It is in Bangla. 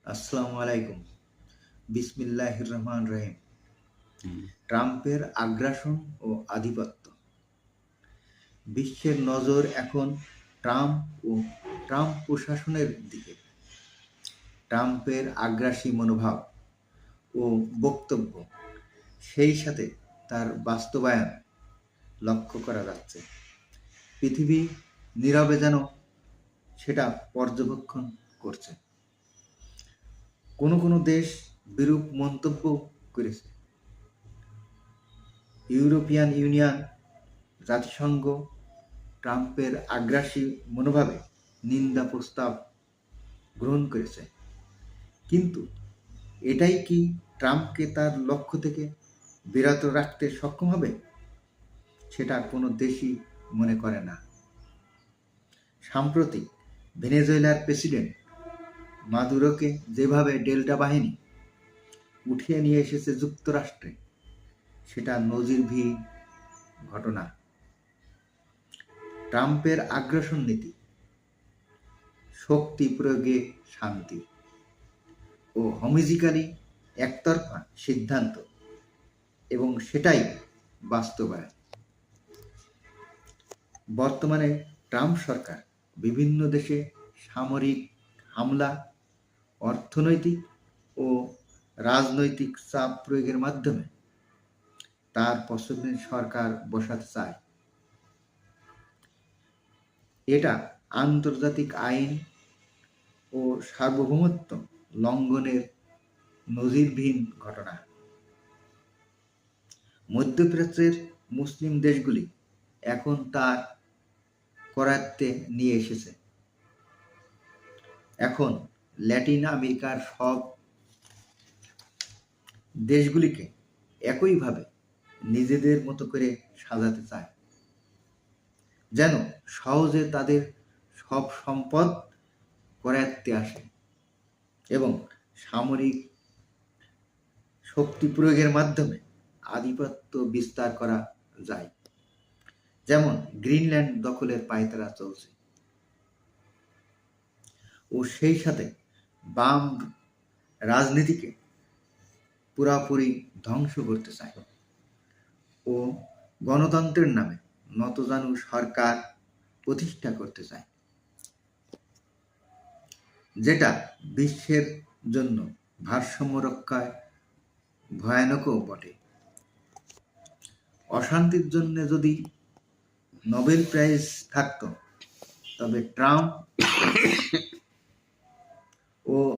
আসসালামু আলাইকুম। বিসমিল্লাহির রহমান রহিম। ট্রাম্পের আগ্রাসন ও আধিপত্য। বিশ্বের নজর এখন ট্রাম্প ও ট্রাম্প প্রশাসনের দিকে। ট্রাম্পের আগ্রাসী মনোভাব ও বক্তব্য, সেই সাথে তার বাস্তবায়ন লক্ষ্য করা যাচ্ছে। পৃথিবী নীরবে যেন সেটা পর্যবেক্ষণ করছে। কোনো কোনো দেশ বিরূপ মন্তব্য করেছে। ইউরোপিয়ান ইউনিয়ন, জাতিসংঘ ট্রাম্পের আগ্রাসী মনোভাবে নিন্দা প্রস্তাব গ্রহণ করেছে। কিন্তু এটাই কি ট্রাম্পকে তার লক্ষ্য থেকে বিরত রাখতে সক্ষম হবে? সেটা কোনো দেশই মনে করে না। সাম্প্রতিক ভেনেজুয়েলার প্রেসিডেন্ট মাদুরোকে যেভাবে ডেল্টা বাহিনী উঠিয়ে নিয়ে এসেছে যুক্তরাষ্ট্রে, সেটা নজিরবিহীন ঘটনা। ট্রাম্পের আগ্রাসন নীতি, শক্তি প্রয়োগে শান্তি ও হোমিজিক্যালি একতরফা সিদ্ধান্ত, এবং সেটাই বাস্তবায়ন। বর্তমানে ট্রাম্প সরকার বিভিন্ন দেশে সামরিক হামলা, অর্থনৈতিক ও রাজনৈতিক চাপ প্রয়োগের মাধ্যমে তার পছন্দের সরকার বসাতে চায়। এটা আন্তর্জাতিক আইন ও সার্বভৌমত্ব লঙ্ঘনের নজিরবিহীন ঘটনা। মধ্যপ্রাচ্যের মুসলিম দেশগুলি এখন তার করায়ত্তে নিয়ে এসেছে। এখন ল্যাটিন আমেরিকার সব দেশগুলিকে একইভাবে নিজেদের মতো করে সাজাতে চায়, যেন সহজে তাদের সব সম্পদ করায়ত্তে আসে এবং সামরিক শক্তি প্রয়োগের মাধ্যমে আধিপত্য বিস্তার করা যায়। যেমন গ্রিনল্যান্ড দখলের পায়তারা চলছে। ও সেই সাথে বাম রাজনীতিকে পুরাপুরি ধ্বংস করতে চায় ও গণতন্ত্রের নামে নতজানু সরকার প্রতিষ্ঠা করতে চায়, যেটা বিশ্বের জন্য ভারসাম্য রক্ষায় ভয়ানকও বটে। অশান্তির জন্য যদি নোবেল প্রাইজ থাকত, তবে ট্রাম্প ও